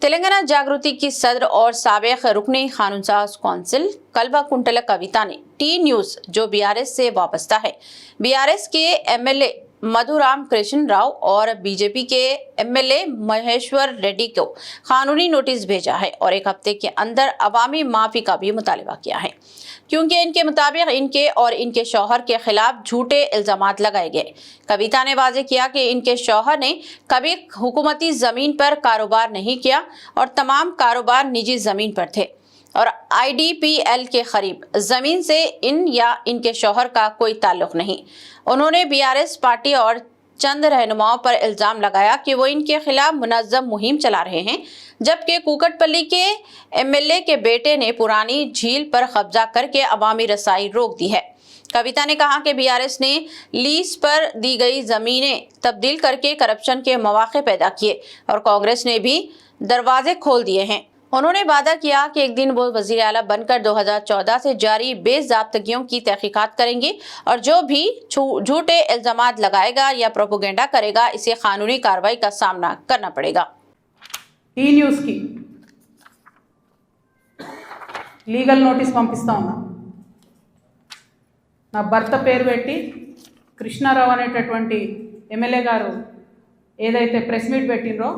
तेलंगाना जागृति की सदर और साबिक रुकने कानूनसाज कौंसिल कल्वाकुंटला कविता ने टी न्यूज जो बीआरएस से वाबस्ता है, बीआरएस के एमएलए मधुराम कृष्ण राव और बीजेपी के एमएलए महेश्वर रेड्डी को कानूनी नोटिस भेजा है और एक हफ्ते के अंदर अवामी माफी का भी मुतालबा किया है, क्योंकि इनके मुताबिक इनके और इनके शौहर के खिलाफ झूठे इल्जामात लगाए गए। कविता ने वाजे किया कि इनके शौहर ने कभी हुकूमती जमीन पर कारोबार नहीं किया और तमाम कारोबार निजी जमीन पर थे और आईडीपीएल के करीब जमीन से इन या इनके शौहर का कोई ताल्लुक नहीं। उन्होंने बीआरएस पार्टी और चंद रहनुमाओं पर इल्जाम लगाया कि वो इनके खिलाफ मुनज़्ज़म मुहिम चला रहे हैं, जबकि कुकटपल्ली के एमएलए के बेटे ने पुरानी झील पर कब्जा करके अवामी रसाई रोक दी है। कविता ने कहा कि बीआरएस ने लीज पर दी गई जमीनें तब्दील करके करप्शन के मौके पैदा किए और कांग्रेस ने भी दरवाजे खोल दिए हैं। उन्होंने वादा किया कि एक दिन वो वजीर आला बनकर 2014 से जारी बेज़ाब्तगियों की तहकीकात करेंगे और जो भी झूठे इल्जामात लगाएगा या प्रोपोगेंडा करेगा इसे कानूनी कार्रवाई का सामना करना पड़ेगा। टी न्यूज़ की लीगल नोटिस पंपिस्ता उన్నా। నా భర్త పేరు పెట్టి కృష్ణారావు అనేటటువంటి ఎమ్మెల్యే గారు ఏదైతే ప్రెస్ మీట్ పెట్టినరో,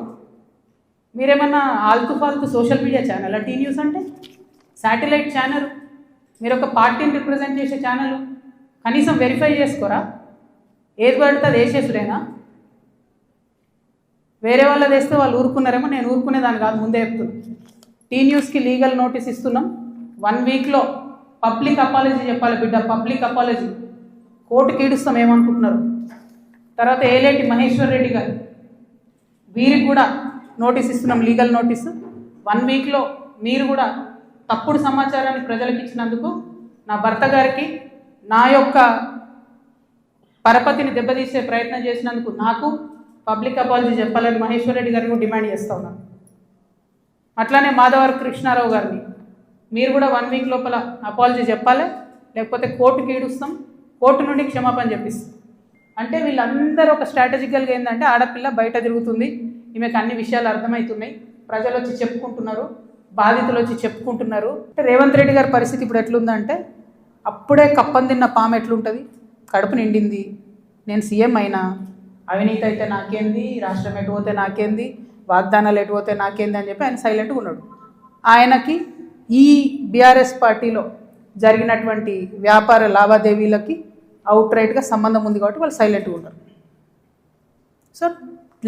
మీరేమన్నా ఆల్తు ఫాల్తు social media channel T news అంటే శాటిలైట్ ఛానల్, మీరు ఒక పార్టీని రిప్రజెంట్ చేసే ఛానల్, కనీసం వెరిఫై చేసుకోరా? ఏది పడితే అది వేసేసుడేనా? వేరే వాళ్ళది వేస్తే వాళ్ళు ఊరుకున్నారేమో, నేను ఊరుకునేదాన్ని కాదు, ముందే చెప్తున్నాను. టీ న్యూస్కి లీగల్ నోటీస్ ఇస్తున్నాం. 1 వీక్లో పబ్లిక్ అపాలజీ చెప్పాలి బిడ్డ, పబ్లిక్ అపాలజీ. కోర్టుకి ఈడుస్తాం ఏమనుకుంటున్నారు. తర్వాత ఏలేటి మహేశ్వర్ రెడ్డి గారు, వీరికి కూడా నోటీస్ ఇస్తున్నాం, లీగల్ నోటీసు. 1 వీక్లో మీరు కూడా తప్పుడు సమాచారాన్ని ప్రజలకు ఇచ్చినందుకు, నా భర్త గారికి నా యొక్క పరపతిని దెబ్బతీసే ప్రయత్నం చేసినందుకు నాకు పబ్లిక్ అపాలజీ చెప్పాలని మహేశ్వర్ రెడ్డి గారిని డిమాండ్ చేస్తూ ఉన్నాను. అట్లానే మాధవర్ కృష్ణారావు గారిని మీరు కూడా 1 వీక్ లోపల అపాలజీ చెప్పాలి, లేకపోతే కోర్టుకి ఈడుస్తాం, కోర్టు నుండి క్షమాపణ చెప్పిస్తాం. అంటే వీళ్ళందరూ ఒక స్ట్రాటజికల్గా ఏంటంటే, ఆడపిల్ల బయట తిరుగుతుంది, ఈమెకు అన్ని విషయాలు అర్థమవుతున్నాయి, ప్రజలు వచ్చి చెప్పుకుంటున్నారు, బాధితులు వచ్చి చెప్పుకుంటున్నారు. అంటే రేవంత్ రెడ్డి గారి పరిస్థితి ఇప్పుడు ఎట్లుందంటే, అప్పుడే కప్పం తిన్న పాము ఎట్లుంటుంది, కడుపు నిండింది, నేను సీఎం అయినా, అవినీతి అయితే నాకేంది, రాష్ట్రం ఎటు పోతే నాకేంది, వాగ్దానాలు ఎటు పోతే నాకేంది అని చెప్పి ఆయన సైలెంట్గా ఉన్నాడు. ఆయనకి ఈ బీఆర్ఎస్ పార్టీలో జరిగినటువంటి వ్యాపార లావాదేవీలకి అవుట్ రైట్గా సంబంధం ఉంది కాబట్టి వాళ్ళు సైలెంట్గా ఉంటారు. So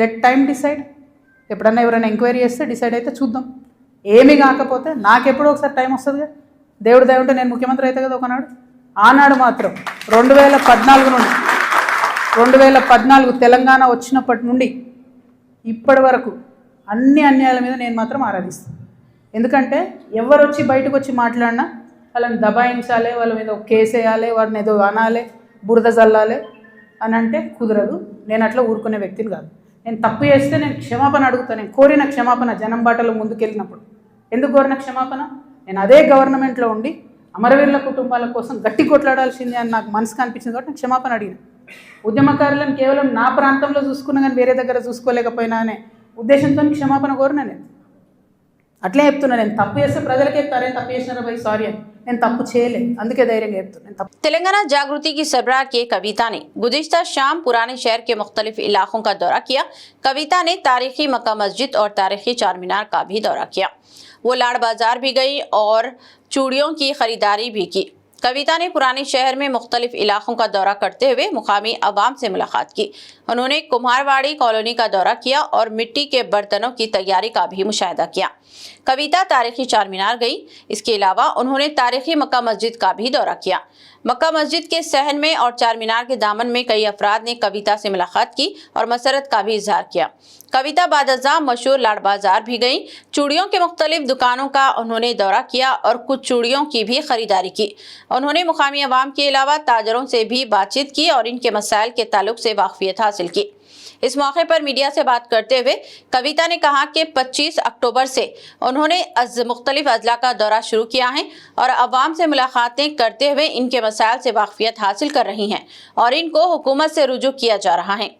let time decide. ఎప్పుడన్నా ఎవరైనా ఎంక్వైరీ చేస్తే డిసైడ్ అయితే చూద్దాం. ఏమీ కాకపోతే నాకెప్పుడో ఒకసారి టైం వస్తుందిగా, దేవుడు దయ ఉంటే నేను ముఖ్యమంత్రి అయితే కదా ఒకనాడు. ఆనాడు మాత్రం 2014 నుండి 2014 తెలంగాణ వచ్చినప్పటి నుండి ఇప్పటి వరకు అన్ని అన్యాయాల మీద నేను మాత్రం ఆరాధిస్తాను. ఎందుకంటే ఎవరు వచ్చి బయటకు వచ్చి మాట్లాడినా వాళ్ళని దబాయించాలి, వాళ్ళ మీద ఒక కేసు వేయాలి, వారిని ఏదో అనాలి, బురద జల్లాలి అని అంటే కుదరదు. నేను అట్లా ఊరుకునే వ్యక్తిని కాదు. నేను తప్పు చేస్తే నేను క్షమాపణ అడుగుతాను. నేను కోరిన క్షమాపణ జనం బాటలో ముందుకెళ్ళినప్పుడు ఎందుకు కోరిన క్షమాపణ? నేను అదే గవర్నమెంట్లో ఉండి అమరవీరుల కుటుంబాల కోసం గట్టి కొట్లాడాల్సిందే అని నాకు మనసుకు అనిపించింది కాబట్టి నేను క్షమాపణ అడిగిన. ఉద్యమకారులను కేవలం నా ప్రాంతంలో చూసుకున్నా కానీ వేరే దగ్గర చూసుకోలేకపోయినా అనే ఉద్దేశంతో క్షమాపణ కోరిన. నేను అట్లే చెప్తున్నా, నేను తప్పు చేస్తే ప్రజలకి చెప్తారే తప్పు చేసినారా భయ్ సారీ అని. నేను తప్పు చేయలేదు, అందుకే ధైర్యంగా చెప్తున్నా. तेलंगाना जागृति की सरबराह के कविता ने गुज़िश्ता शाम पुराने शहर के मुख्तलिफ इलाकों का दौरा किया। कविता ने तारीखी मक्का मस्जिद और तारीखी चार मीनार का भी दौरा किया। वो लाड़ बाजार भी गई और चूड़ियों की खरीदारी भी की। कविता ने पुराने शहर में मुख्तलिफ इलाकों का दौरा करते हुए मुकामी अवाम से मुलाकात की। उन्होंने कुम्हारवाड़ी कॉलोनी का दौरा किया और मिट्टी के बर्तनों की तैयारी का भी मुशाहिदा किया। कविता तारीखी चार मीनार गई। इसके अलावा उन्होंने तारीखी मक्का मस्जिद का भी दौरा किया। मक्का मस्जिद के सहन में और चार मीनार के दामन में कई अफराद ने कविता से मुलाकात की और मसरत का भी इजहार किया। कविता बादजा मशहूर लाड़ बाजार भी गई। चूड़ियों के मुख्तलिफ दुकानों का उन्होंने दौरा किया और कुछ चूड़ियों की भी खरीदारी की। उन्होंने मुकामी अवाम के अलावा ताजरों से भी बातचीत की और इनके मसाइल के ताल्लुक से वाकफियत हासिल की। इस मौके पर मीडिया से बात करते हुए कविता ने कहा कि 25 अक्टूबर से उन्होंने मुख्तलिफ अजला का दौरा शुरू किया है और अवाम से मुलाकातें करते हुए इनके मसाइल से वाकफियत हासिल कर रही हैं और इनको हुकूमत से रुजू किया जा रहा है।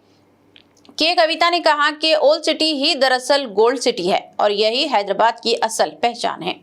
के कविता ने कहा कि ओल्ड सिटी ही दरअसल गोल्ड सिटी है और यही हैदराबाद की असल पहचान है।